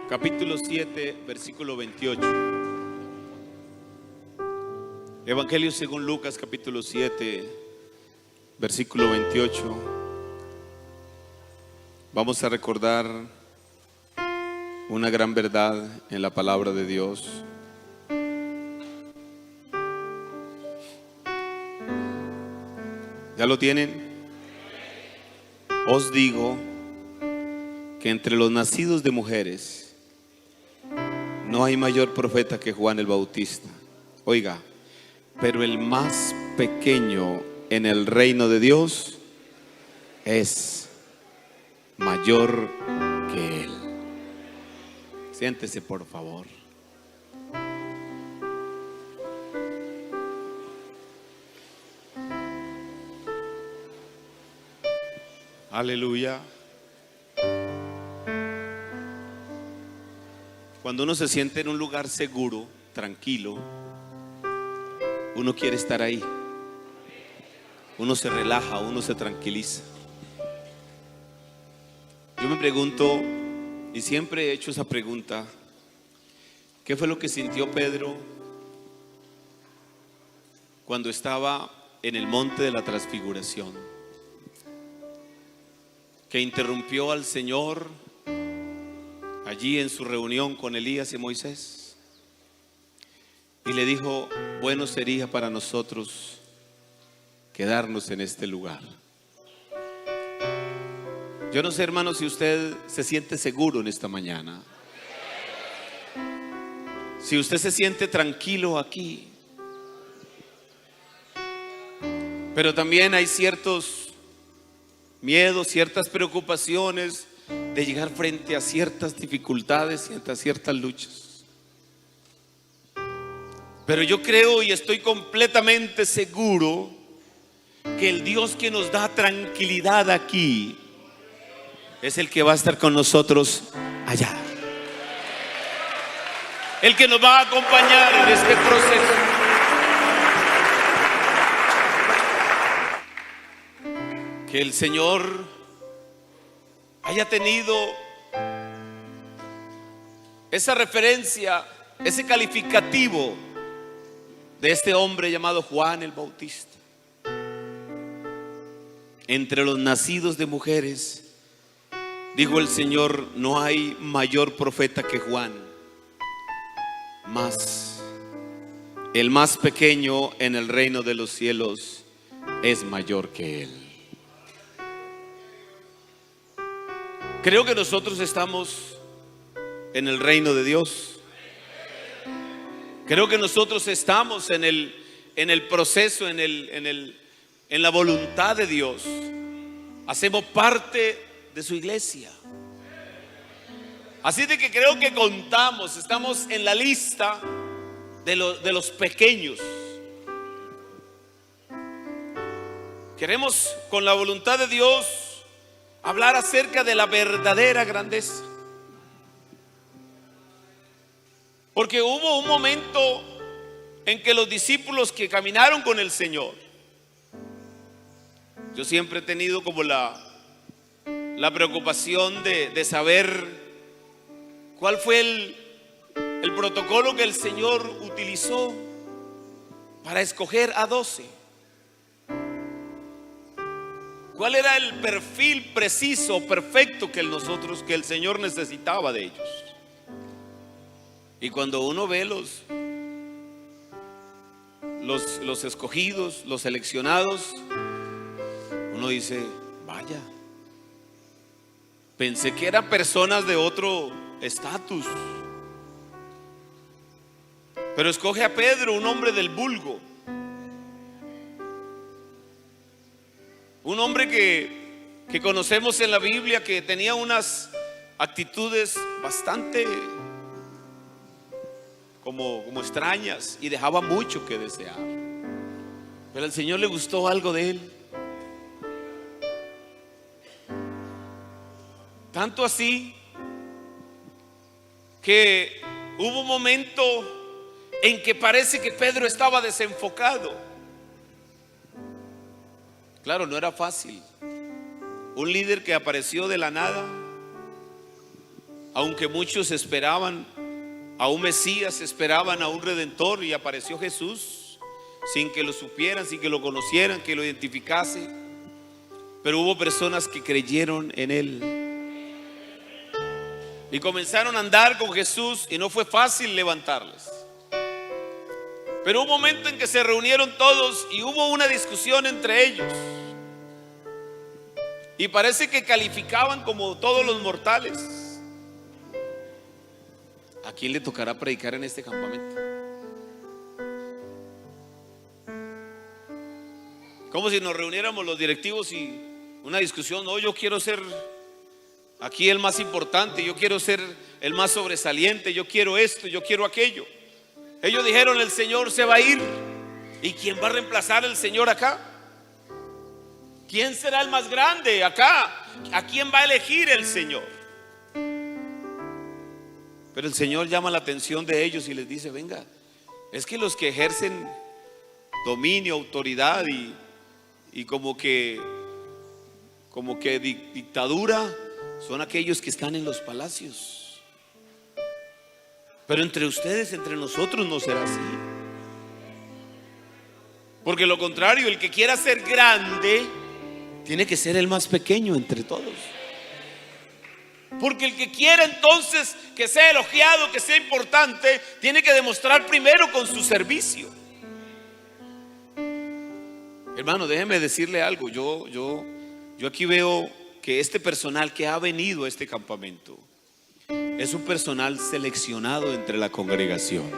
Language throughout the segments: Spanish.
capítulo 7, versículo 28. Evangelio según Lucas, capítulo 7, versículo 28. Vamos a recordar una gran verdad en la palabra de Dios. ¿Ya lo tienen? Os digo que entre los nacidos de mujeres no hay mayor profeta que Juan el Bautista. Oiga, pero el más pequeño en el reino de Dios es mayor que él. Siéntese, por favor. Aleluya. Cuando uno se siente en un lugar seguro, tranquilo, uno quiere estar ahí. Uno se relaja, uno se tranquiliza. Yo me pregunto, y siempre he hecho esa pregunta, ¿qué fue lo que sintió Pedro cuando estaba en el monte de la transfiguración? Que interrumpió al Señor allí en su reunión con Elías y Moisés y le dijo: bueno sería para nosotros quedarnos en este lugar. Yo no sé, hermano, si usted se siente seguro en esta mañana, si usted se siente tranquilo aquí, pero también hay ciertos miedos, ciertas preocupaciones de llegar frente a ciertas dificultades y a ciertas luchas. Pero yo creo y estoy completamente seguro que el Dios que nos da tranquilidad aquí es el que va a estar con nosotros allá, el que nos va a acompañar en este proceso. Que el Señor haya tenido esa referencia, ese calificativo de este hombre llamado Juan el Bautista. Entre los nacidos de mujeres, dijo el Señor, no hay mayor profeta que Juan, mas el más pequeño en el reino de los cielos es mayor que él. Creo que nosotros estamos en el reino de Dios. Creo que nosotros estamos en el proceso, en la voluntad de Dios. Hacemos parte de su iglesia. Así de que creo que contamos, estamos en la lista de los pequeños. Queremos, con la voluntad de Dios, hablar acerca de la verdadera grandeza. Porque hubo un momento en que los discípulos que caminaron con el Señor, yo siempre he tenido como la preocupación de saber cuál fue el protocolo que el Señor utilizó para escoger a 12. ¿Cuál era el perfil preciso, perfecto que el Señor necesitaba de ellos? Y cuando uno ve los escogidos, los seleccionados, uno dice: vaya, pensé que eran personas de otro estatus. Pero escoge a Pedro, un hombre del vulgo. Un hombre que conocemos en la Biblia, que tenía unas actitudes bastante como extrañas y dejaba mucho que desear. Pero al Señor le gustó algo de él. Tanto así que hubo un momento en que parece que Pedro estaba desenfocado. Claro, no era fácil. Un líder que apareció de la nada, aunque muchos esperaban a un Mesías, esperaban a un Redentor, y apareció Jesús sin que lo supieran, sin que lo conocieran, que lo identificase. Pero hubo personas que creyeron en Él y comenzaron a andar con Jesús, y no fue fácil levantarles. Pero hubo un momento en que se reunieron todos y hubo una discusión entre ellos, y parece que calificaban como todos los mortales. ¿A quién le tocará predicar en este campamento? Como si nos reuniéramos los directivos y una discusión. No, yo quiero ser aquí el más importante, yo quiero ser el más sobresaliente, yo quiero esto, yo quiero aquello. Ellos dijeron: el Señor se va a ir, ¿y quién va a reemplazar al Señor acá? ¿Quién será el más grande acá? ¿A quién va a elegir el Señor? Pero el Señor llama la atención de ellos y les dice: venga, es que los que ejercen dominio, autoridad y como que dictadura son aquellos que están en los palacios. Pero entre ustedes, entre nosotros, no será así. Porque lo contrario, el que quiera ser grande tiene que ser el más pequeño entre todos. Porque el que quiera entonces que sea elogiado, que sea importante, tiene que demostrar primero con su servicio. Hermano, déjeme decirle algo. Yo aquí veo que este personal que ha venido a este campamento es un personal seleccionado entre la congregación.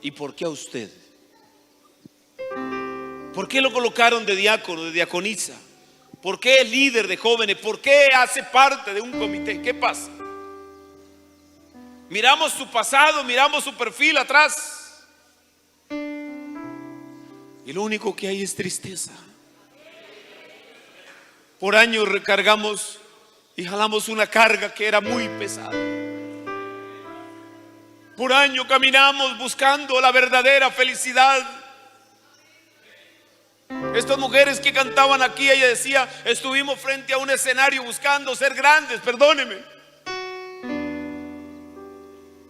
¿Y por qué a usted? ¿Por qué lo colocaron de diácono, de diaconisa? ¿Por qué es líder de jóvenes? ¿Por qué hace parte de un comité? ¿Qué pasa? Miramos su pasado, miramos su perfil atrás, y lo único que hay es tristeza. Por años recargamos y jalamos una carga que era muy pesada. Por años caminamos buscando la verdadera felicidad. Estas mujeres que cantaban aquí, ella decía: estuvimos frente a un escenario buscando ser grandes. Perdóneme.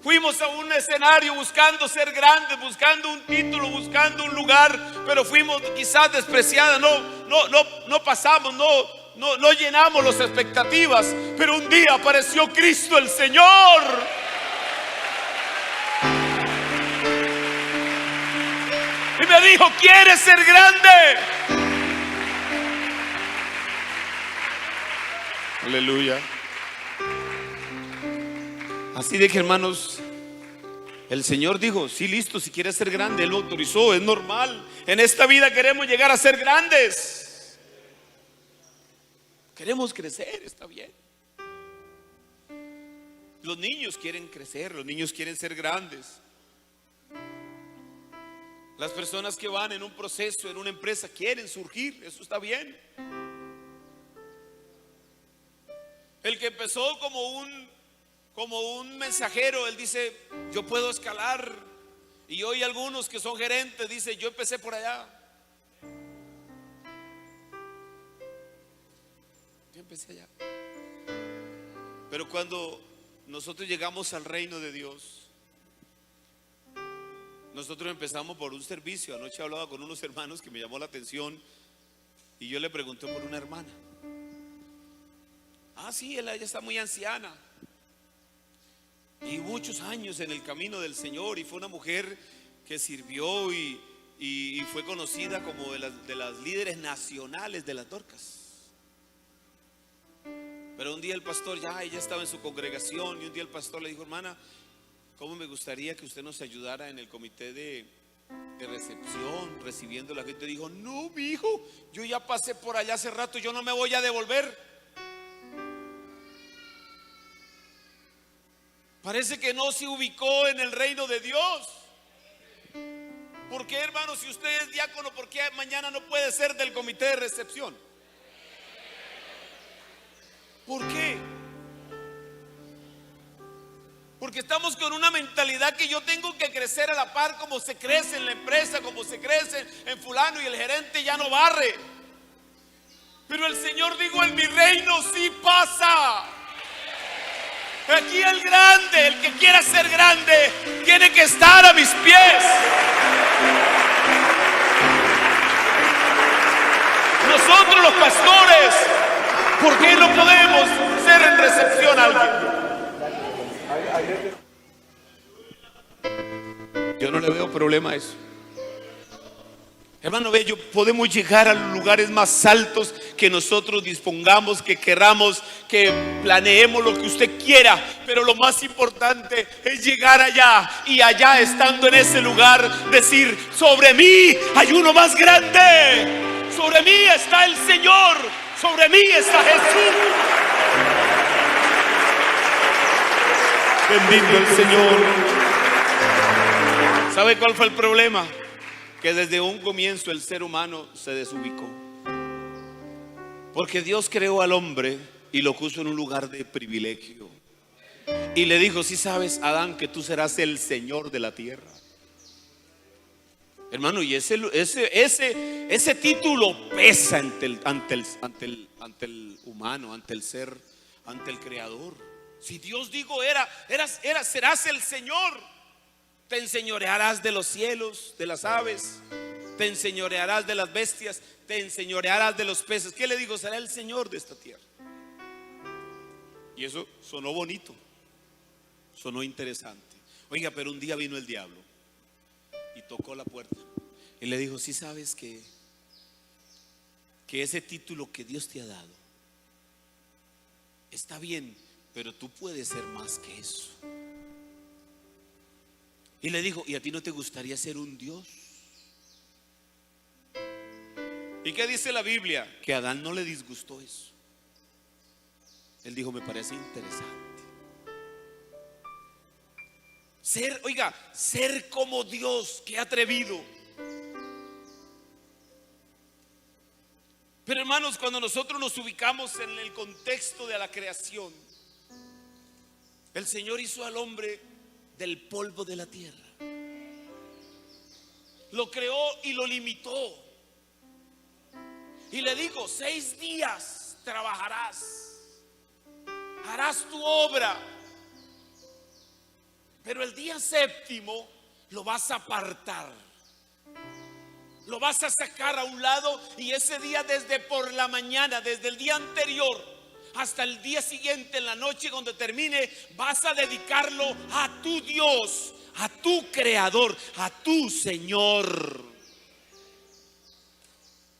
Fuimos a un escenario buscando ser grandes, buscando un título, buscando un lugar, pero fuimos quizás despreciadas. No pasamos, no llenamos las expectativas. Pero un día apareció Cristo el Señor. Y me dijo: ¿quieres ser grande? Aleluya. Así de que, hermanos, el Señor dijo: sí, listo, si quieres ser grande. Él lo autorizó, es normal. En esta vida queremos llegar a ser grandes. Queremos crecer, está bien. Los niños quieren crecer, los niños quieren ser grandes. Las personas que van en un proceso, en una empresa, quieren surgir, eso está bien. El que empezó como un mensajero, él dice: yo puedo escalar. Y hoy algunos que son gerentes dicen: yo empecé por allá, yo empecé allá. Pero cuando nosotros llegamos al reino de Dios, nosotros empezamos por un servicio. Anoche hablaba con unos hermanos que me llamó la atención, y yo le pregunté por una hermana. Sí, ella está muy anciana y muchos años en el camino del Señor, y fue una mujer que sirvió y fue conocida como de las líderes nacionales de las Dorcas. Pero un día el pastor, ella estaba en su congregación, y un día el pastor le dijo: hermana, ¿cómo me gustaría que usted nos ayudara en el comité de recepción, recibiendo a la gente? Dijo: no, mi hijo, yo ya pasé por allá hace rato, yo no me voy a devolver. Parece que no se ubicó en el reino de Dios. ¿Por qué, hermano? Si usted es diácono, ¿por qué mañana no puede ser del comité de recepción? ¿Por qué? Porque estamos con una mentalidad que yo tengo que crecer a la par, como se crece en la empresa, como se crece en fulano, y el gerente ya no barre. Pero el Señor dijo: en mi reino sí pasa. Aquí el grande, el que quiera ser grande, tiene que estar a mis pies. Nosotros los pastores, ¿por qué no podemos ser en recepción a alguien? Yo no le veo problema a eso. Hermano bello, podemos llegar a los lugares más altos que nosotros dispongamos, que queramos, que planeemos lo que usted quiera, pero lo más importante es llegar allá y allá, estando en ese lugar, decir: sobre mí hay uno más grande, sobre mí está el Señor, sobre mí está Jesús. Bendito el Señor. ¿Sabe cuál fue el problema? Que desde un comienzo el ser humano se desubicó. Porque Dios creó al hombre y lo puso en un lugar de privilegio. Y le dijo: si sabes, Adán, que tú serás el Señor de la tierra. Hermano, y ese título pesa ante el humano, ante el ser, ante el Creador. Si Dios dijo serás el Señor. Te enseñorearás de los cielos, de las aves, te enseñorearás de las bestias, te enseñorearás de los peces. ¿Qué le digo? Será el Señor de esta tierra. Y eso sonó bonito, sonó interesante. Oiga, pero un día vino el diablo y tocó la puerta y le dijo: si sabes que ese título que Dios te ha dado está bien, pero tú puedes ser más que eso. Y le dijo: ¿y a ti no te gustaría ser un Dios? ¿Y qué dice la Biblia? Que a Adán no le disgustó eso. Él dijo: me parece interesante. Ser como Dios, qué atrevido. Pero hermanos, cuando nosotros nos ubicamos en el contexto de la creación, el Señor hizo al hombre del polvo de la tierra. Lo creó y lo limitó. Y le dijo: 6 días trabajarás, harás tu obra, pero el día séptimo lo vas a apartar, lo vas a sacar a un lado. Y ese día, desde por la mañana, desde el día anterior hasta el día siguiente, en la noche cuando termine, vas a dedicarlo a tu Dios, a tu Creador, a tu Señor,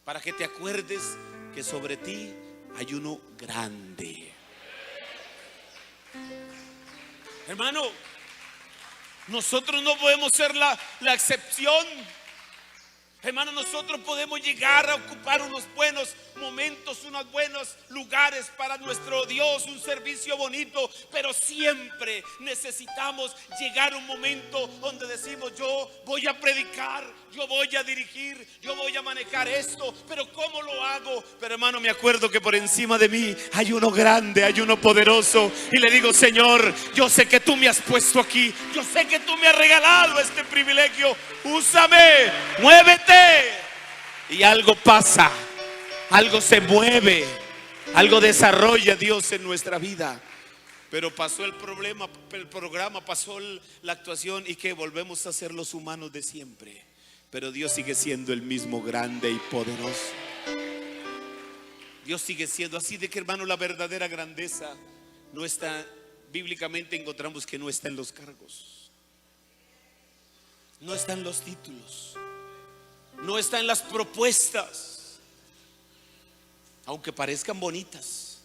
para que te acuerdes que sobre ti hay uno grande. Hermano, nosotros no podemos ser la excepción. Hermano, nosotros podemos llegar a ocupar unos buenos momentos, unos buenos lugares para nuestro Dios, un servicio bonito, pero siempre necesitamos llegar a un momento donde decimos: yo voy a predicar, yo voy a dirigir, yo voy a manejar esto, pero ¿cómo lo hago? Pero hermano, me acuerdo que por encima de mí hay uno grande, hay uno poderoso, y le digo: Señor, yo sé que tú me has puesto aquí, yo sé que tú me has regalado este privilegio, úsame, muévete. Y algo pasa, algo se mueve, algo desarrolla Dios en nuestra vida. Pero pasó el programa, pasó la actuación, y que volvemos a ser los humanos de siempre. Pero Dios sigue siendo el mismo, grande y poderoso. Dios sigue siendo así. De que, hermano, la verdadera grandeza no está, bíblicamente encontramos que no está en los cargos, no está en los títulos, no está en las propuestas, aunque parezcan bonitas.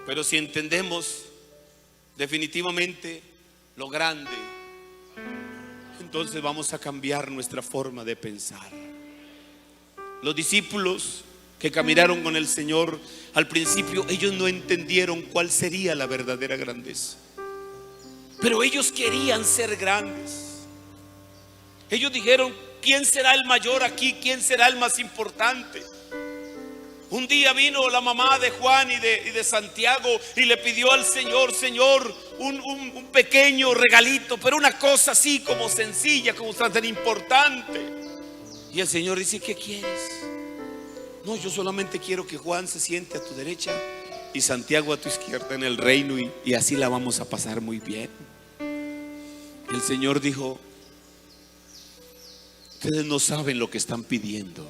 Pero si entendemos definitivamente lo grande, entonces vamos a cambiar nuestra forma de pensar. Los discípulos que caminaron con el Señor, al principio ellos no entendieron cuál sería la verdadera grandeza, pero ellos querían ser grandes. Ellos dijeron: ¿quién será el mayor aquí? ¿Quién será el más importante? Un día vino la mamá de Juan y de Santiago y le pidió al Señor: Señor, un pequeño regalito, pero una cosa así como sencilla, como tan importante. Y el Señor dice: ¿qué quieres? No, yo solamente quiero que Juan se siente a tu derecha y Santiago a tu izquierda en el reino, y así la vamos a pasar muy bien. El Señor dijo: ustedes no saben lo que están pidiendo.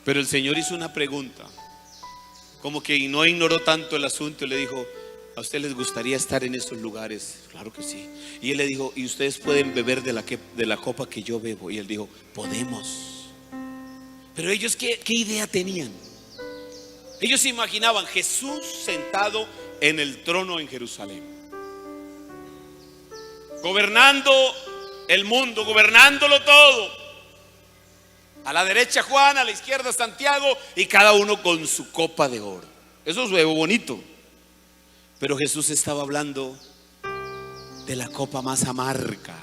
Pero el Señor hizo una pregunta, como que no ignoró tanto el asunto, y le dijo: ¿a ustedes les gustaría estar en estos lugares? Claro que sí. Y él le dijo: ¿y ustedes pueden beber de la copa que yo bebo? Y él dijo: podemos. Pero ellos, ¿qué idea tenían? Ellos se imaginaban Jesús sentado en el trono en Jerusalén, gobernando el mundo, gobernándolo todo. A la derecha Juan, a la izquierda Santiago, y cada uno con su copa de oro. Eso es bonito. Pero Jesús estaba hablando de la copa más amarga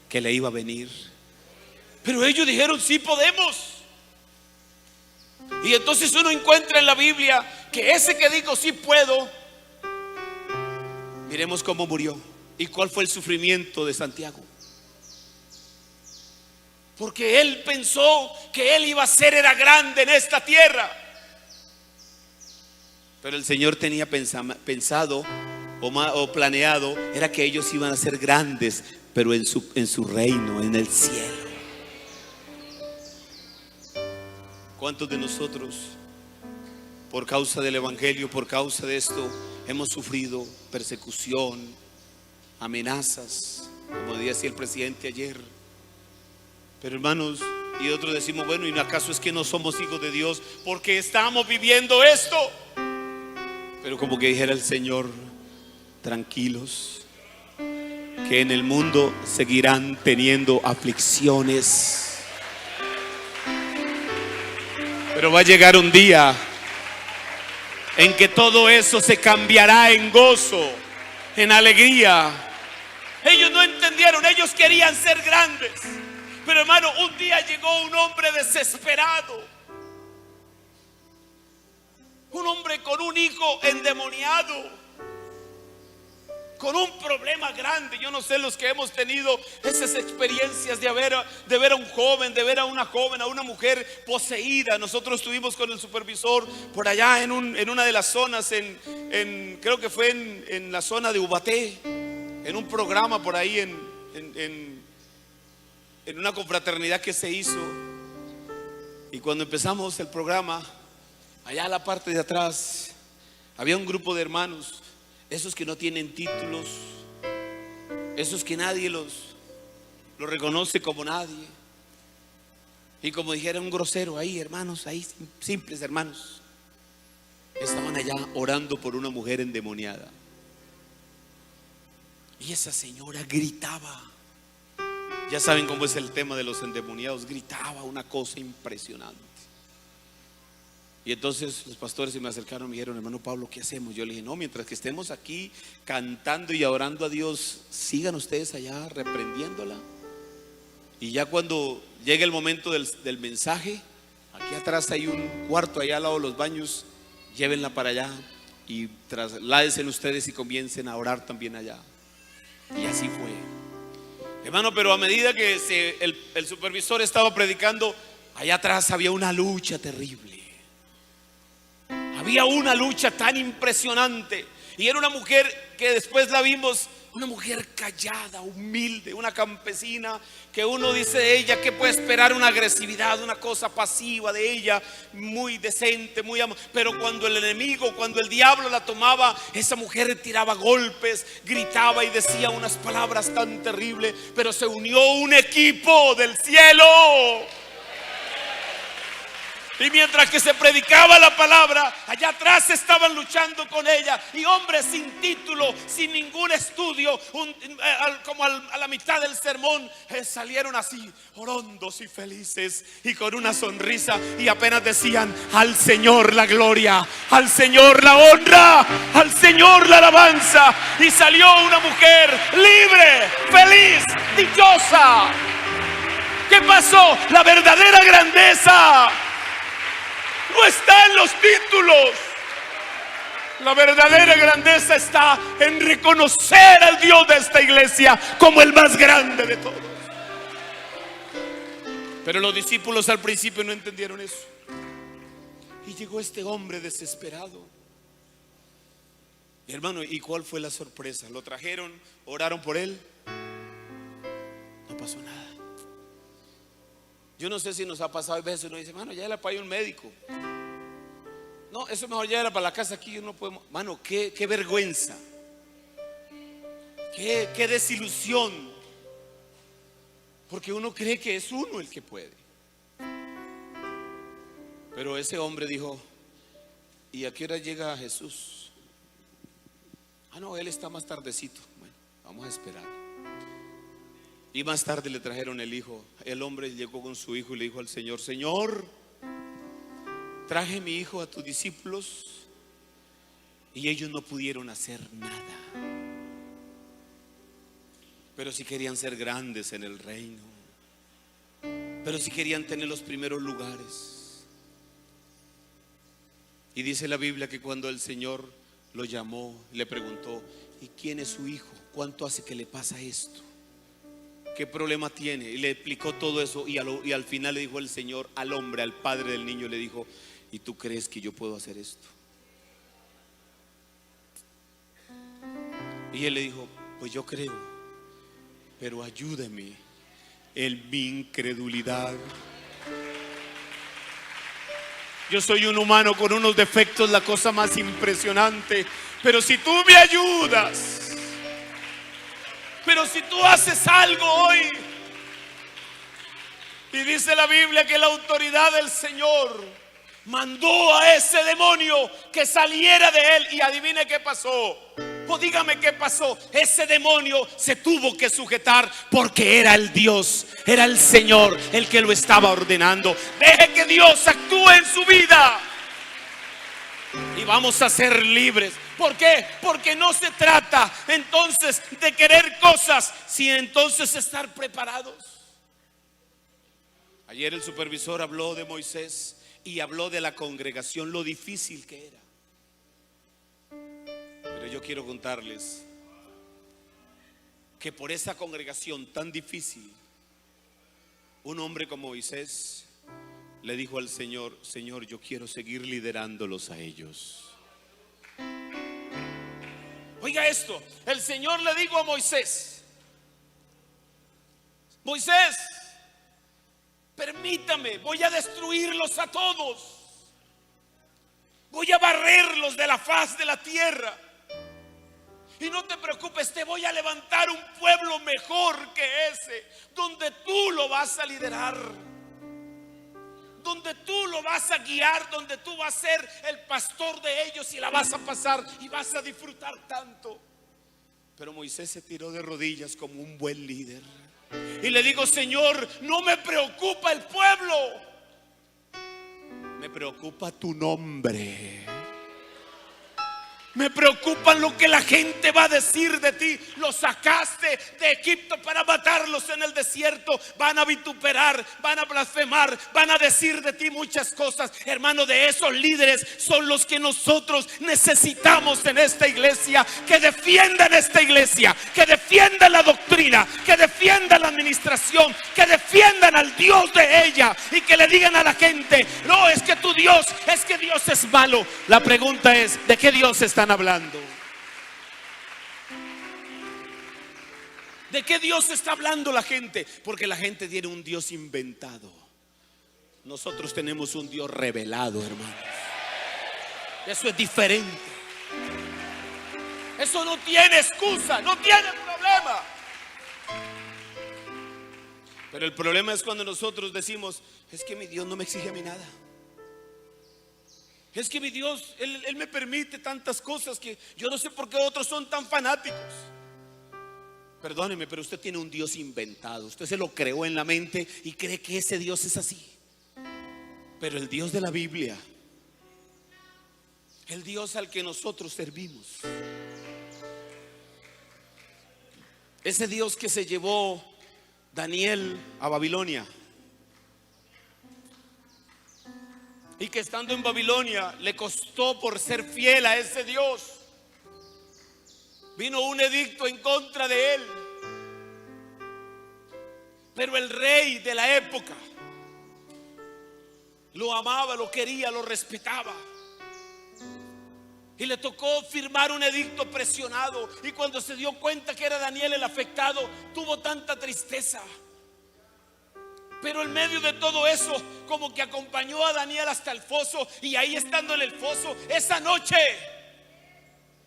que le iba a venir. Pero ellos dijeron: sí podemos. Y entonces uno encuentra en la Biblia que ese que dijo: sí puedo, miremos cómo murió y cuál fue el sufrimiento de Santiago. Porque él pensó que él iba a ser, era grande en esta tierra. Pero el Señor tenía pensado o planeado, era que ellos iban a ser grandes, pero en su reino, en el cielo. ¿Cuántos de nosotros, por causa del evangelio, por causa de esto, hemos sufrido persecución, amenazas, como decía el presidente ayer? Pero hermanos, y otros decimos: bueno, ¿y acaso es que no somos hijos de Dios porque estamos viviendo esto? Pero como que dijera el Señor: tranquilos, que en el mundo seguirán teniendo aflicciones. Pero va a llegar un día en que todo eso se cambiará en gozo, en alegría. Ellos no entendieron, ellos querían ser grandes. Pero hermano, un día llegó un hombre desesperado, un hombre con un hijo endemoniado, con un problema grande. Yo no sé los que hemos tenido esas experiencias de ver a un joven, de ver a una joven, a una mujer poseída. Nosotros estuvimos con el supervisor por allá en una de las zonas, creo que fue en la zona de Ubaté, en un programa por ahí, en una confraternidad que se hizo. Y cuando empezamos el programa, allá a la parte de atrás había un grupo de hermanos, esos que no tienen títulos, esos que nadie los reconoce como nadie. Y como dijera un grosero, ahí hermanos, ahí simples hermanos, estaban allá orando por una mujer endemoniada. Y esa señora gritaba. Ya saben cómo es el tema de los endemoniados, gritaba una cosa impresionante. Y entonces los pastores se me acercaron y me dijeron: hermano Pablo, ¿qué hacemos? Yo le dije: no, mientras que estemos aquí cantando y orando a Dios, sigan ustedes allá reprendiéndola. Y ya cuando llegue el momento del mensaje, aquí atrás hay un cuarto allá al lado de los baños, llévenla para allá y trasládense ustedes y comiencen a orar también allá. Y así fue, hermano. Pero a medida que el supervisor estaba predicando, allá atrás había una lucha terrible. Había una lucha tan impresionante. Y era una mujer que después la vimos, una mujer callada, humilde, una campesina, que uno dice de ella: ¿qué puede esperar? Una agresividad, una cosa pasiva de ella, muy decente, muy amable. Pero cuando el enemigo, cuando el diablo la tomaba, esa mujer tiraba golpes, gritaba y decía unas palabras tan terribles. Pero se unió un equipo del cielo. Y mientras que se predicaba la palabra, allá atrás estaban luchando con ella. Y hombres sin título, sin ningún estudio, como a la mitad del sermón, salieron así, orondos y felices y con una sonrisa. Y apenas decían: al Señor la gloria, al Señor la honra, al Señor la alabanza. Y salió una mujer libre, feliz, dichosa. ¿Qué pasó? La verdadera grandeza no está en los títulos. La verdadera grandeza está en reconocer al Dios de esta iglesia como el más grande de todos. Pero los discípulos al principio no entendieron eso. Y llegó este hombre desesperado. Y hermano, ¿y cuál fue la sorpresa? Lo trajeron, oraron por él, no pasó nada. Yo no sé si nos ha pasado, a veces uno dice, hermano, ya era para ir a un médico. No, eso mejor ya era para la casa, aquí no podemos. Mano, qué vergüenza, qué desilusión, porque uno cree que es uno el que puede. Pero ese hombre dijo, ¿y a qué hora llega Jesús? Ah, no, él está más tardecito. Bueno, vamos a esperar. Y más tarde le trajeron el hijo. El hombre llegó con su hijo y le dijo al Señor, Señor, traje mi hijo a tus discípulos y ellos no pudieron hacer nada. Pero sí querían ser grandes en el reino, pero sí querían tener los primeros lugares. Y dice la Biblia que cuando el Señor lo llamó, le preguntó, ¿y quién es su hijo? ¿Cuánto hace que le pasa esto? ¿Qué problema tiene? Y le explicó todo eso y al final le dijo el Señor al hombre, al padre del niño, le dijo, ¿y tú crees que yo puedo hacer esto? Y él le dijo, pues yo creo, pero ayúdame en mi incredulidad. Yo soy un humano con unos defectos, la cosa más impresionante. Pero si tú me ayudas, pero si tú haces algo hoy. Y dice la Biblia que la autoridad del Señor mandó a ese demonio que saliera de él. Y adivine qué pasó. Pues dígame qué pasó. Ese demonio se tuvo que sujetar porque era el Dios, era el Señor el que lo estaba ordenando. Deje que Dios actúe en su vida y vamos a ser libres. ¿Por qué? Porque no se trata entonces de querer cosas, sino entonces estar preparados. Ayer el supervisor habló de Moisés y habló de la congregación, lo difícil que era. Pero yo quiero contarles que por esa congregación tan difícil, un hombre como Moisés le dijo al Señor, Señor, yo quiero seguir liderándolos a ellos. Oiga esto, el Señor le dijo a Moisés, Moisés, permítame, voy a destruirlos a todos, voy a barrerlos de la faz de la tierra. Y no te preocupes, te voy a levantar un pueblo mejor que ese, donde tú lo vas a liderar, donde tú lo vas a guiar, donde tú vas a ser el pastor de ellos y la vas a pasar y vas a disfrutar tanto. Pero Moisés se tiró de rodillas como un buen líder y le digo, Señor, no me preocupa el pueblo, me preocupa tu nombre. Me preocupa lo que la gente va a decir de ti. Los sacaste de Egipto para matarlos en el desierto. Van a vituperar, van a blasfemar, van a decir de ti muchas cosas. Hermano, de esos líderes son los que nosotros necesitamos en esta iglesia. Que defiendan esta iglesia, que defiendan la doctrina, que defiendan la administración, que defiendan al Dios de ella. Y que le digan a la gente, no, es que tu Dios, es que Dios es malo. La pregunta es, ¿de qué Dios están hablando? ¿De qué Dios está hablando la gente? Porque la gente tiene un Dios inventado. Nosotros tenemos un Dios revelado, hermanos. Eso es diferente. Eso no tiene excusa, no tiene problema. Pero el problema es cuando nosotros decimos, es que mi Dios no me exige a mí nada. Es que mi Dios, Él me permite tantas cosas que yo no sé por qué otros son tan fanáticos. Perdóneme, pero usted tiene un Dios inventado. Usted se lo creó en la mente y cree que ese Dios es así. Pero el Dios de la Biblia, el Dios al que nosotros servimos, ese Dios que se llevó Daniel a Babilonia, y que estando en Babilonia le costó por ser fiel a ese Dios. Vino un edicto en contra de él. Pero el rey de la época lo amaba, lo quería, lo respetaba. Y le tocó firmar un edicto presionado. Y cuando se dio cuenta que era Daniel el afectado, tuvo tanta tristeza. Pero en medio de todo eso, como que acompañó a Daniel hasta el foso. Y ahí estando en el foso, esa noche,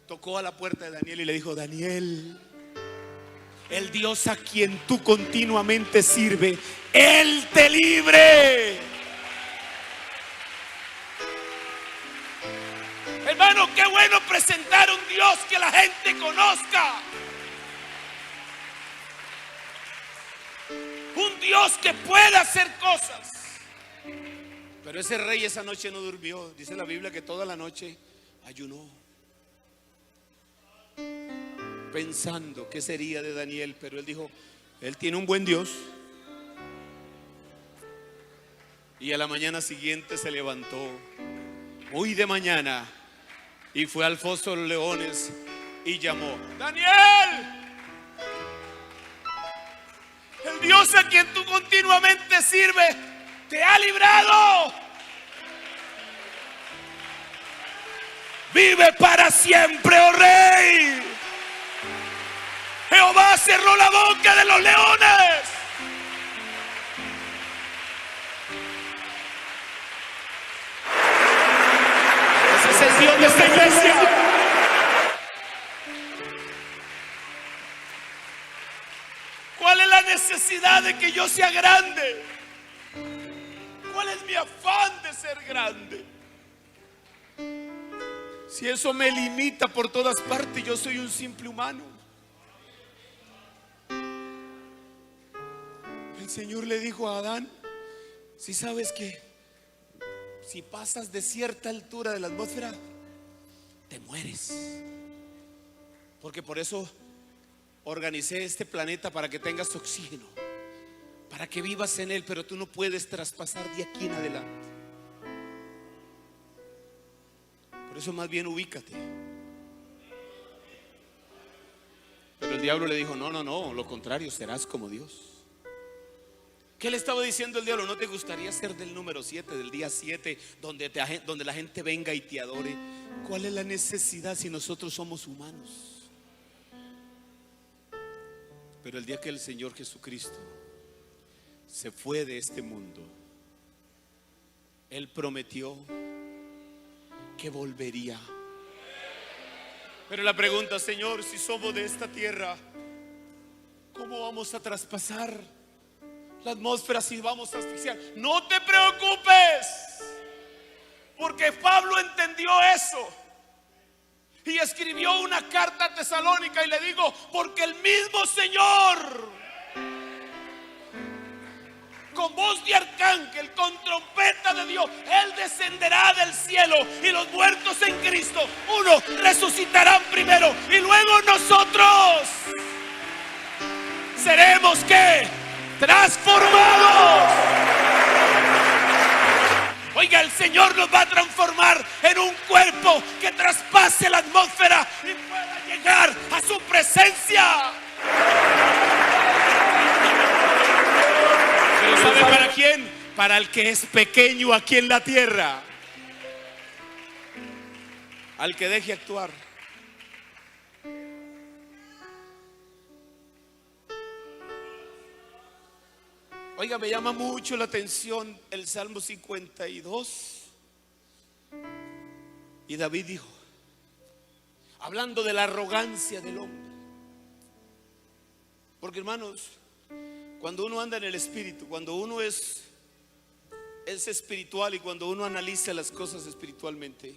tocó a la puerta de Daniel y le dijo: Daniel, el Dios a quien tú continuamente sirves, Él te libre. Hermano, qué bueno presentar un Dios que la gente conozca. Un Dios que pueda hacer cosas. Pero ese rey esa noche no durmió. Dice la Biblia que toda la noche ayunó, pensando qué sería de Daniel. Pero él dijo: Él tiene un buen Dios. Y a la mañana siguiente se levantó muy de mañana y fue al foso de los leones y llamó: Daniel, el Dios a quien tú continuamente sirves te ha librado. Vive para siempre, oh rey. Jehová cerró la boca de los leones. Ese es el Dios de esta iglesia. ¿Cuál es la necesidad de que yo sea grande? ¿Cuál es mi afán de ser grande? Si eso me limita por todas partes, yo soy un simple humano. El Señor le dijo a Adán: si sabes que si pasas de cierta altura de la atmósfera, te mueres. Porque por eso organicé este planeta, para que tengas oxígeno, para que vivas en él, pero tú no puedes traspasar de aquí en adelante. Por eso más bien ubícate. Pero el diablo le dijo: no, lo contrario, serás como Dios. ¿Qué le estaba diciendo el diablo? ¿No te gustaría ser del número 7, del día 7, donde la gente venga y te adore? ¿Cuál es la necesidad si nosotros somos humanos? Pero el día que el Señor Jesucristo se fue de este mundo, Él prometió que volvería. Pero la pregunta: Señor, si somos de esta tierra, ¿cómo vamos a traspasar la atmósfera si vamos a asfixiar? No te preocupes, porque Pablo entendió eso y escribió una carta a Tesalónica y le digo: porque el mismo Señor, con voz de arcángel, con trompeta de Dios, Él descenderá del cielo, y los muertos en Cristo, uno, resucitarán primero, y luego nosotros seremos ¿qué? Transformados. Oiga, el Señor nos va a transformar en un cuerpo que traspase la atmósfera y pueda llegar a su presencia. ¿Pero sabe para quién? Para el que es pequeño aquí en la tierra, al que deje actuar. Oiga, me llama mucho la atención el Salmo 52. Y David dijo, hablando de la arrogancia del hombre, porque hermanos, cuando uno anda en el Espíritu, cuando uno es espiritual, y cuando uno analiza las cosas espiritualmente,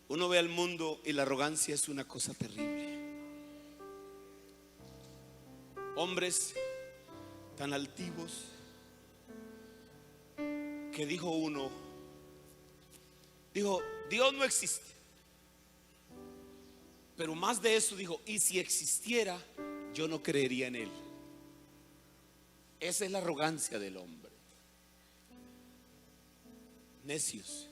uno ve al mundo y la arrogancia es una cosa terrible. Hombres tan altivos que dijo uno, dijo, Dios no existe. Pero más de eso dijo, y si existiera, yo no creería en él. Esa es la arrogancia del hombre. Necios.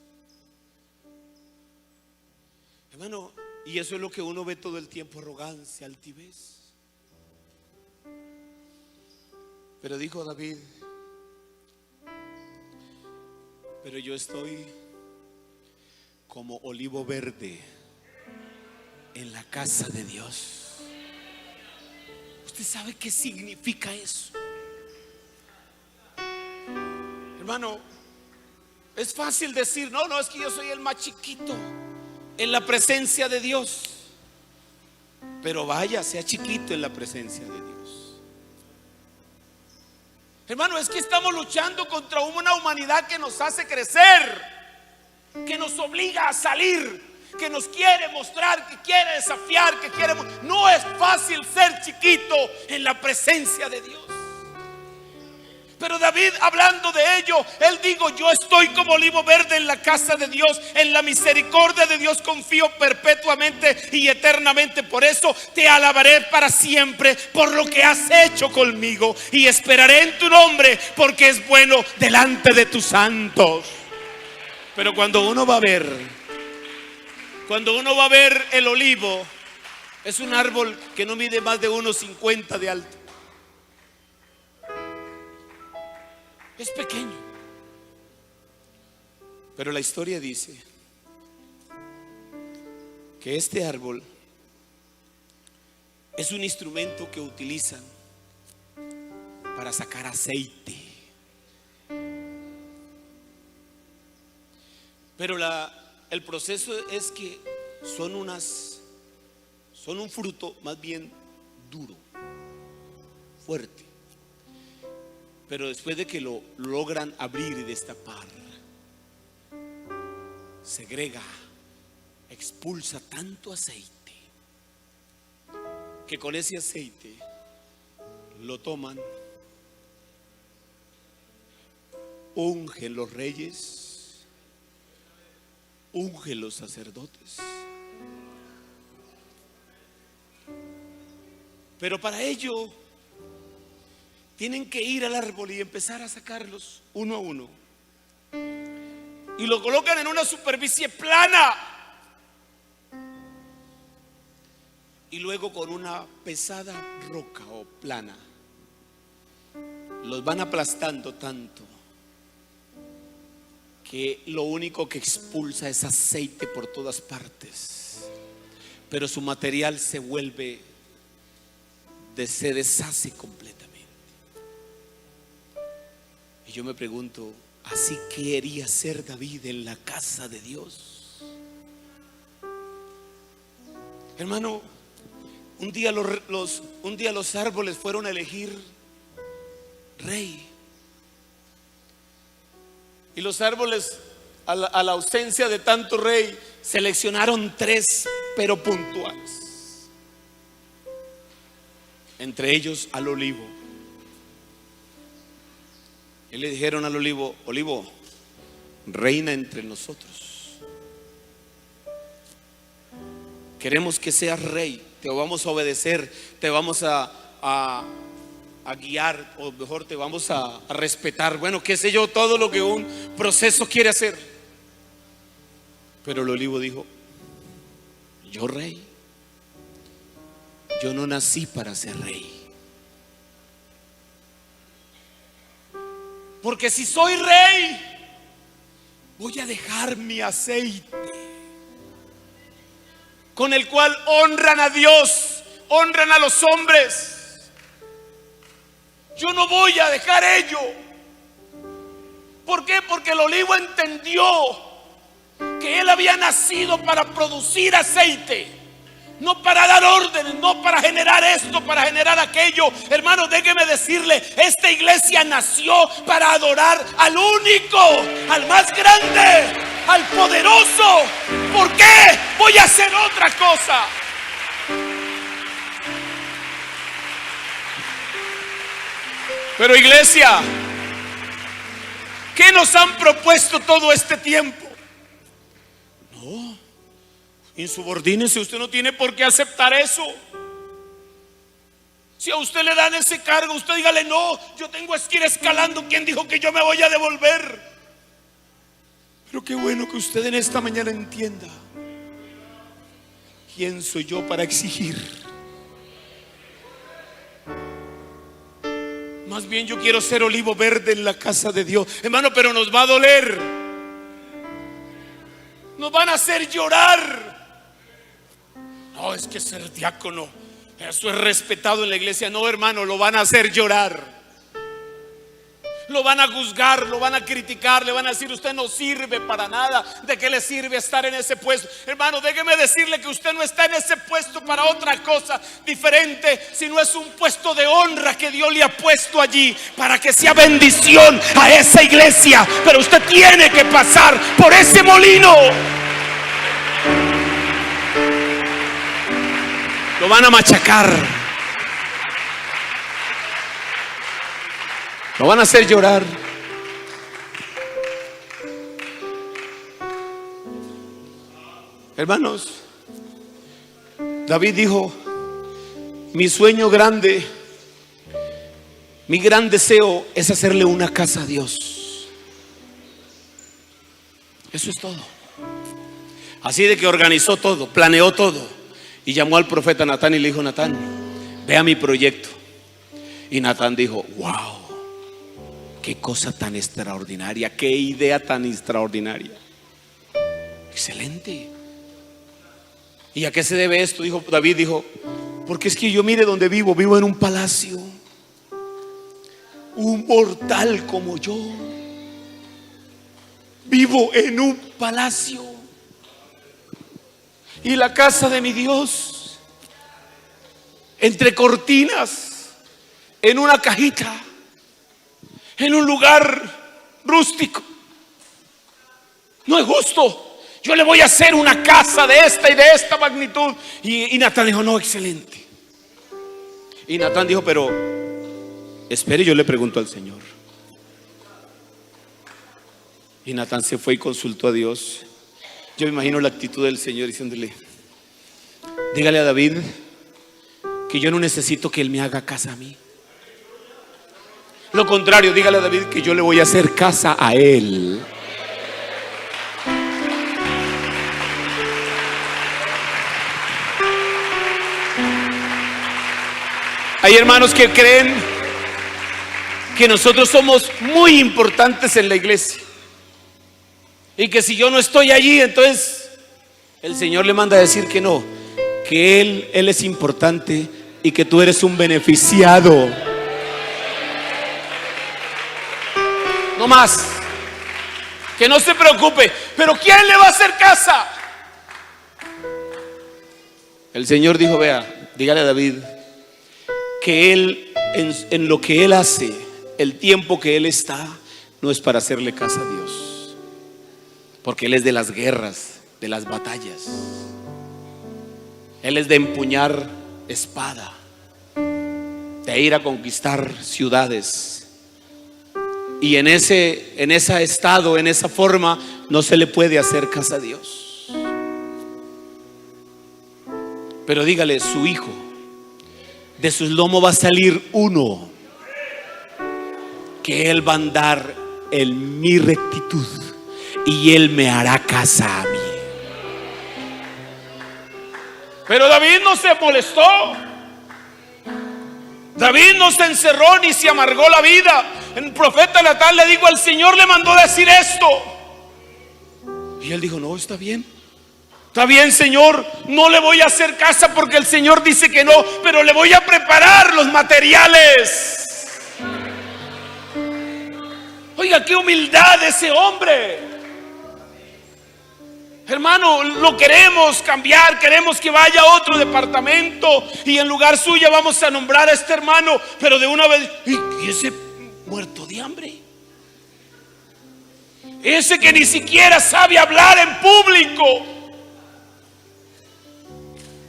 Hermano, y eso es lo que uno ve todo el tiempo: arrogancia, altivez. Pero dijo David, Pero yo estoy como olivo verde en la casa de Dios. ¿Usted sabe qué significa eso? Hermano, es fácil decir, no, es que yo soy el más chiquito en la presencia de Dios. Pero vaya, sea chiquito en la presencia de Dios. Hermano, es que estamos luchando contra una humanidad que nos hace crecer, que nos obliga a salir, que nos quiere mostrar, que quiere desafiar, que quiere. No es fácil ser chiquito en la presencia de Dios. Pero David, hablando de ello, él dijo: yo estoy como olivo verde en la casa de Dios, en la misericordia de Dios confío perpetuamente y eternamente. Por eso te alabaré para siempre por lo que has hecho conmigo, y esperaré en tu nombre, porque es bueno delante de tus santos. Pero cuando uno va a ver el olivo, es un árbol que no mide más de 1,50 de alto. Es pequeño. Pero la historia dice que este árbol es un instrumento que utilizan para sacar aceite. Pero el proceso es que son un fruto más bien duro, fuerte. Pero después de que lo logran abrir y destapar, segrega, expulsa tanto aceite, que con ese aceite lo toman, ungen los reyes, ungen los sacerdotes. Pero para ello tienen que ir al árbol y empezar a sacarlos uno a uno, y lo colocan en una superficie plana, y luego con una pesada roca o plana los van aplastando tanto que lo único que expulsa es aceite por todas partes, pero su material se deshace completamente. Y yo me pregunto, ¿así quería ser David en la casa de Dios? Hermano, un día los árboles fueron a elegir rey. Y los árboles, a la ausencia de tanto rey, seleccionaron 3, pero puntuales. Entre ellos al olivo. Y le dijeron al olivo: olivo, reina entre nosotros. Queremos que seas rey, te vamos a obedecer, te vamos a guiar, o mejor, te vamos a respetar. Bueno, qué sé yo, todo lo que un proceso quiere hacer. Pero el olivo dijo: yo rey, yo no nací para ser rey. Porque si soy rey, voy a dejar mi aceite, con el cual honran a Dios, honran a los hombres. Yo no voy a dejar ello. ¿Por qué? Porque el olivo entendió que él había nacido para producir aceite, no para dar órdenes, no para generar esto, para generar aquello. Hermano, déjeme decirle, esta iglesia nació para adorar al único, al más grande, al poderoso. ¿Por qué voy a hacer otra cosa? Pero iglesia, ¿qué nos han propuesto todo este tiempo? No, insubordínese, usted no tiene por qué aceptar eso. Si a usted le dan ese cargo, usted dígale: no, yo tengo que ir escalando. ¿Quién dijo que yo me voy a devolver? Pero qué bueno que usted en esta mañana entienda: ¿quién soy yo para exigir? Más bien yo quiero ser olivo verde en la casa de Dios. Hermano, pero nos va a doler. Nos van a hacer llorar. No, es que ser diácono, eso es respetado en la iglesia. No, hermano, lo van a hacer llorar. Lo van a juzgar, lo van a criticar, le van a decir: usted no sirve para nada. ¿De qué le sirve estar en ese puesto? Hermano, déjeme decirle que usted no está en ese puesto para otra cosa diferente, sino es un puesto de honra que Dios le ha puesto allí para que sea bendición a esa iglesia. Pero usted tiene que pasar por ese molino. Lo van a machacar. Lo van a hacer llorar. Hermanos, David dijo: mi sueño grande, mi gran deseo es hacerle una casa a Dios. Eso es todo. Así de que organizó todo, planeó todo, y llamó al profeta Natán y le dijo: Natán, vea mi proyecto. Y Natán dijo: wow, qué cosa tan extraordinaria, qué idea tan extraordinaria. Excelente. ¿Y a qué se debe esto? Dijo David, dijo: porque es que yo, mire donde vivo, vivo en un palacio. Un mortal como yo vivo en un palacio. Y la casa de mi Dios, entre cortinas, en una cajita, en un lugar rústico. No es justo. Yo le voy a hacer una casa de esta y de esta magnitud. Y Natán dijo: no, excelente. Y Natán dijo: pero espere, yo le pregunto al Señor. Y Natán se fue y consultó a Dios. Yo me imagino la actitud del Señor diciéndole: dígale a David que yo no necesito que él me haga casa a mí. Lo contrario, dígale a David que yo le voy a hacer casa a él. Hay hermanos que creen que nosotros somos muy importantes en la iglesia y que si yo no estoy allí, entonces el Señor le manda a decir que no, que Él es importante y que tú eres un beneficiado. No más. Que no se preocupe. Pero ¿quién le va a hacer casa? El Señor dijo: vea, dígale a David que él, en lo que él hace, el tiempo que él está, no es para hacerle casa a Dios, porque él es de las guerras, de las batallas. Él es de empuñar espada, de ir a conquistar ciudades. Y en ese estado, en esa forma, no se le puede hacer casa a Dios. Pero dígale: su hijo, de sus lomos va a salir uno que él va a andar en mi rectitud y él me hará casa a mí. Pero David no se molestó. David no se encerró ni se amargó la vida. El profeta Natán le dijo: al Señor le mandó decir esto. Y él dijo: no, está bien. Está bien, Señor, no le voy a hacer casa porque el Señor dice que no, pero le voy a preparar los materiales. Oiga, qué humildad de ese hombre. Hermano, lo queremos cambiar, queremos que vaya a otro departamento y en lugar suyo vamos a nombrar a este hermano, pero de una vez, ¿y ese muerto de hambre? Ese que ni siquiera sabe hablar en público.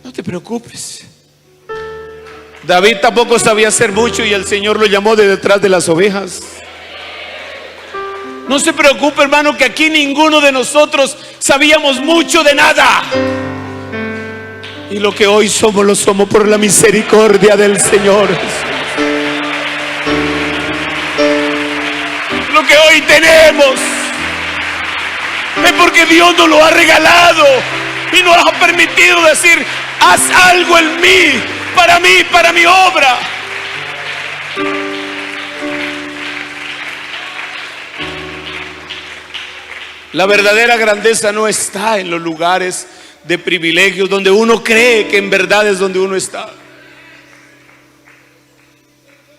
No te preocupes. David tampoco sabía hacer mucho y el Señor lo llamó de detrás de las ovejas. No se preocupe, hermano, que aquí ninguno de nosotros sabíamos mucho de nada. Y lo que hoy somos, lo somos por la misericordia del Señor. Lo que hoy tenemos es porque Dios nos lo ha regalado y nos ha permitido decir: haz algo en mí, para mi obra. La verdadera grandeza no está en los lugares de privilegios donde uno cree que en verdad es donde uno está.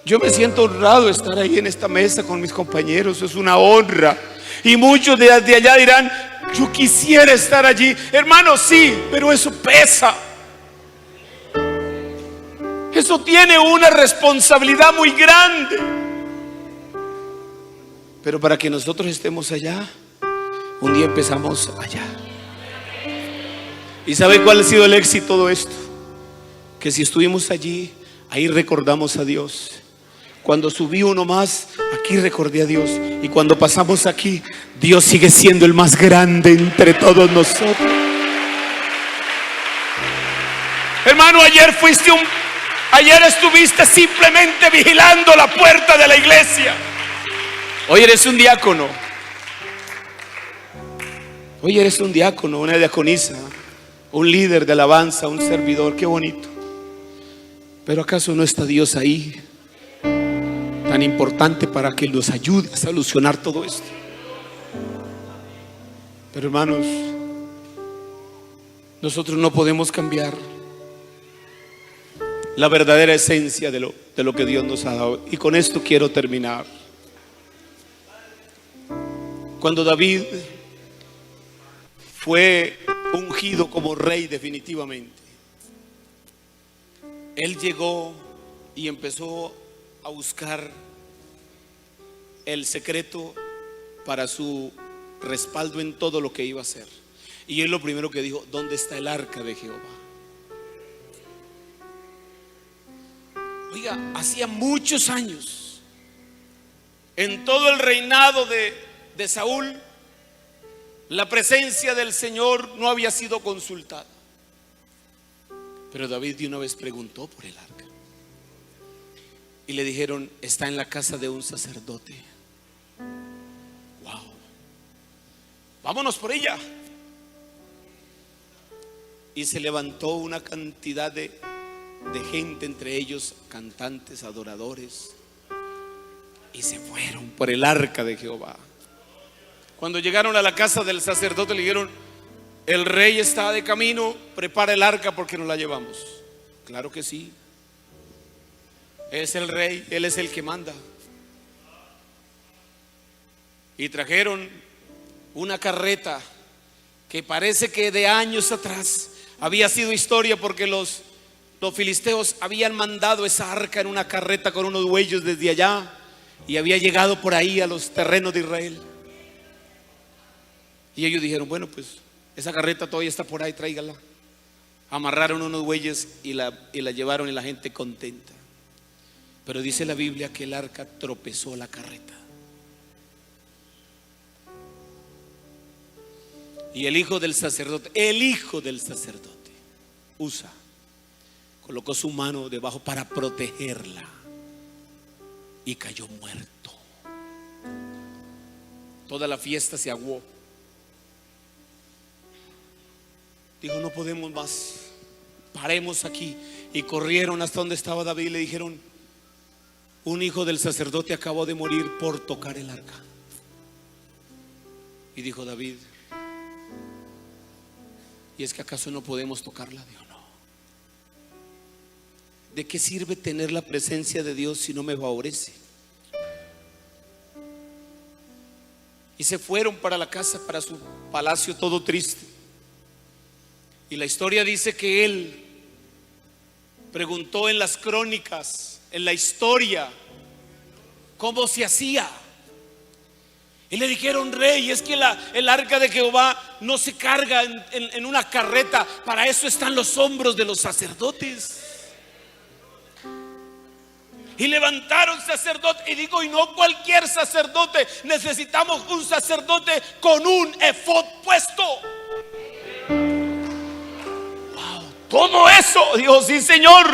Yo me siento honrado de estar ahí en esta mesa con mis compañeros, es una honra. Y muchos de allá dirán, yo quisiera estar allí. Hermano, sí, pero eso pesa. Eso tiene una responsabilidad muy grande. Pero para que nosotros estemos allá, un día empezamos allá. ¿Y sabe cuál ha sido el éxito de esto? Que si estuvimos allí, ahí recordamos a Dios. Cuando subí uno más, aquí recordé a Dios. Y cuando pasamos aquí, Dios sigue siendo el más grande entre todos nosotros. Hermano, ayer estuviste simplemente vigilando la puerta de la iglesia. Hoy eres un diácono. Hoy eres un diácono, una diaconisa, un líder de alabanza, un servidor. Qué bonito. Pero ¿acaso no está Dios ahí, tan importante para que nos ayude a solucionar todo esto? Pero hermanos, nosotros no podemos cambiar la verdadera esencia de lo que Dios nos ha dado. Y con esto quiero terminar. Cuando David fue ungido como rey definitivamente, él llegó y empezó a buscar el secreto para su respaldo en todo lo que iba a hacer. Y él lo primero que dijo: ¿dónde está el arca de Jehová? Oiga, hacía muchos años, en todo el reinado de Saúl, la presencia del Señor no había sido consultada. Pero David de una vez preguntó por el arca. Y le dijeron: está en la casa de un sacerdote. Wow, vámonos por ella. Y se levantó una cantidad de gente, entre ellos cantantes, adoradores, y se fueron por el arca de Jehová. Cuando llegaron a la casa del sacerdote, le dijeron: el rey está de camino, prepara el arca porque nos la llevamos. Claro que sí, es el rey, él es el que manda. Y trajeron una carreta que parece que de años atrás había sido historia, porque los filisteos habían mandado esa arca en una carreta con unos bueyes desde allá, y había llegado por ahí a los terrenos de Israel. Y ellos dijeron: bueno, pues esa carreta todavía está por ahí, tráigala. Amarraron unos bueyes y la llevaron, y la gente contenta. Pero dice la Biblia que el arca tropezó la carreta. Y el hijo del sacerdote, Usa, colocó su mano debajo para protegerla y cayó muerto. Toda la fiesta se aguó. Dijo: no podemos más, paremos aquí. Y corrieron hasta donde estaba David y le dijeron: un hijo del sacerdote acabó de morir por tocar el arca. Y dijo David: ¿y es que acaso no podemos tocarla? Dijo: no. ¿De qué sirve tener la presencia de Dios si no me favorece? Y se fueron para la casa, para su palacio, todo triste. Y la historia dice que él preguntó en las crónicas, en la historia, cómo se hacía. Y le dijeron: rey, es que el arca de Jehová no se carga en una carreta, para eso están los hombros de los sacerdotes. Y levantaron sacerdote, y digo, y no cualquier sacerdote, necesitamos un sacerdote con un efod puesto. Wow, todo eso, dijo: sí, señor.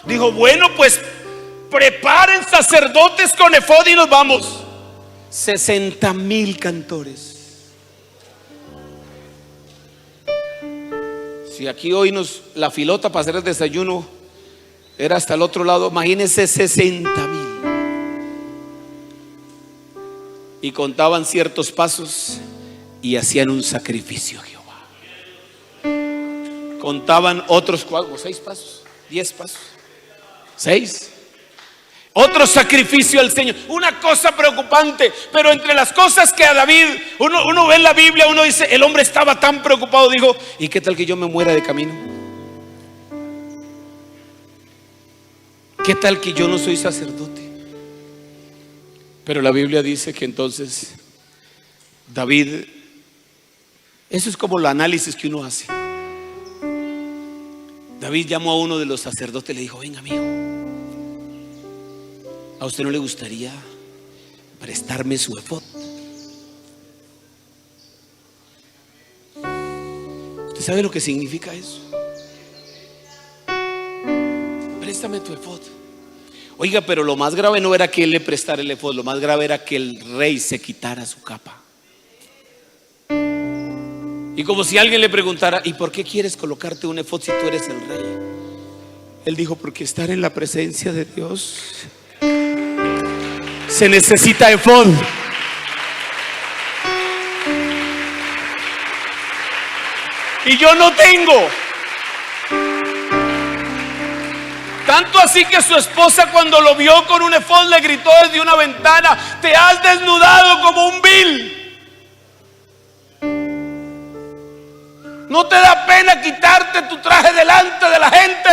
Dijo: bueno, pues preparen sacerdotes con efod y nos vamos. 60,000 cantores. Si aquí hoy la filota para hacer el desayuno era hasta el otro lado, imagínense 60,000. Y contaban ciertos pasos y hacían un sacrificio a Jehová. Contaban otros 6 pasos, 10 pasos, 6. Otro sacrificio al Señor. Una cosa preocupante. Pero entre las cosas que a David uno ve en la Biblia, uno dice, el hombre estaba tan preocupado, dijo, ¿y qué tal que yo me muera de camino? ¿Qué tal que yo no soy sacerdote? Pero la Biblia dice que entonces David, eso es como el análisis que uno hace. David llamó a uno de los sacerdotes y le dijo, venga amigo, ¿a usted no le gustaría prestarme su efod? ¿Usted sabe lo que significa eso? Préstame tu efod. Oiga, pero lo más grave no era que él le prestara el efod, lo más grave era que el rey se quitara su capa. Y como si alguien le preguntara, ¿y por qué quieres colocarte un efod si tú eres el rey? Él dijo, porque estar en la presencia de Dios se necesita efod. Y yo no tengo. Tanto así que su esposa, cuando lo vio con un efod, le gritó desde una ventana, te has desnudado como un vil. ¿No te da pena quitarte tu traje delante de la gente?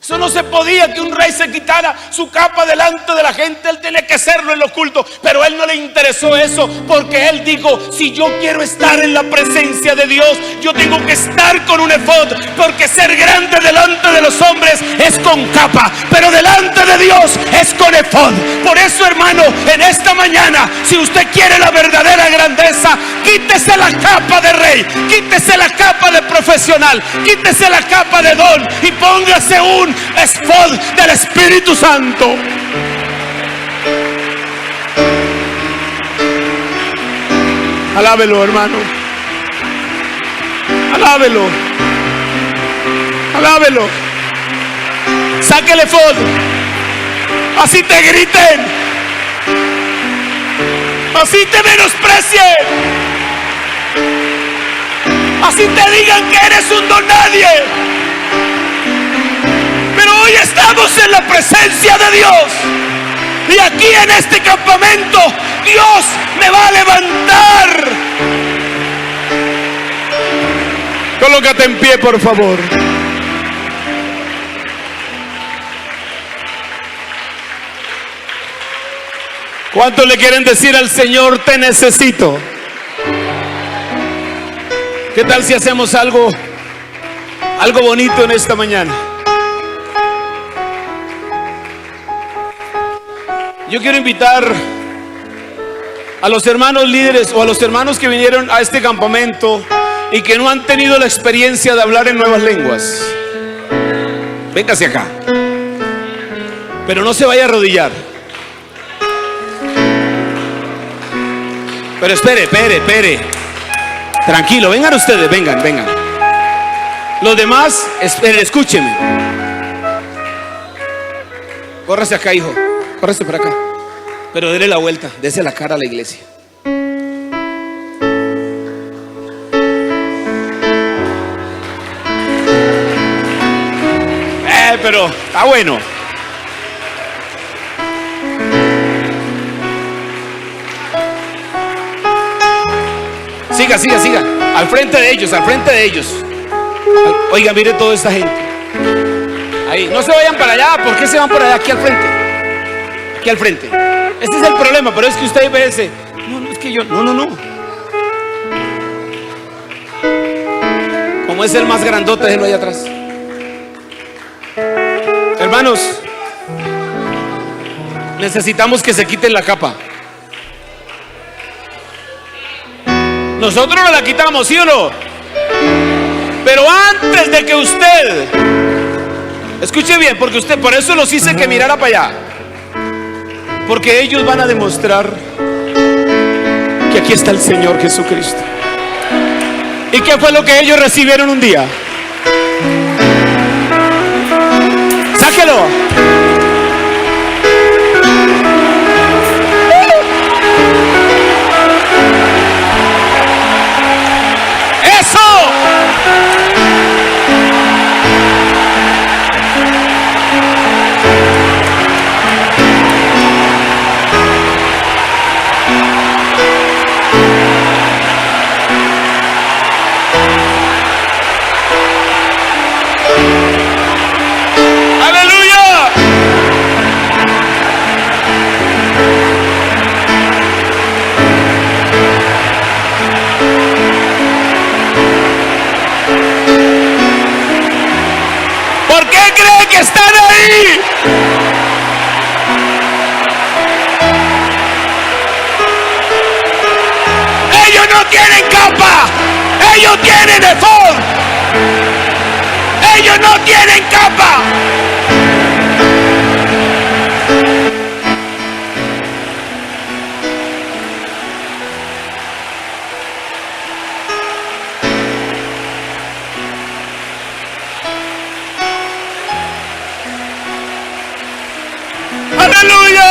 Eso no se podía, que un rey se quitara su capa delante de la gente. Él tenía que hacerlo en lo oculto, pero a él no le interesó eso, porque él dijo, si yo quiero estar en la presencia de Dios, yo tengo que estar con un efod, porque ser grande delante de los hombres es con capa, pero delante de Dios es con efod. Por eso, hermano, en esta mañana, si usted quiere la verdadera grandeza, quítese la capa de rey, quítese la capa de profesional, quítese la capa de don y póngase un efod del Espíritu Santo. Alábelo, hermano. Alábelo. Alábelo. Saque el efod. Así te griten, así te menosprecien, así te digan que eres un don nadie. Pero hoy estamos en la presencia de Dios, y aquí en este campamento Dios me va a levantar. Colócate en pie, por favor. ¿Cuántos le quieren decir al Señor, te necesito? ¿Qué tal si hacemos algo bonito en esta mañana? Yo quiero invitar a los hermanos líderes o a los hermanos que vinieron a este campamento y que no han tenido la experiencia de hablar en nuevas lenguas. Véngase acá, pero no se vaya a arrodillar. Pero espere. Tranquilo, vengan ustedes, vengan. Los demás, esperen, escúchenme. Córrase acá, hijo. Córrese para acá. Pero dele la vuelta, dese la cara a la iglesia. Pero está bueno. Siga. Al frente de ellos. Oiga, mire toda esta gente. Ahí, no se vayan para allá. ¿Por qué se van por allá? Aquí al frente. Ese es el problema, pero es que usted ve ese. No, es que yo. No. Como es el más grandote, déjenlo ahí atrás. Hermanos, necesitamos que se quiten la capa. Nosotros no la quitamos, ¿sí o no? Pero antes de que usted, escuche bien, porque usted, por eso los hice que mirara para allá, porque ellos van a demostrar que aquí está el Señor Jesucristo. ¿Y qué fue lo que ellos recibieron un día? Sáquelo. que están ahí. Ellos no tienen capa, ellos tienen efod. Ellos no tienen capa. Aleluya.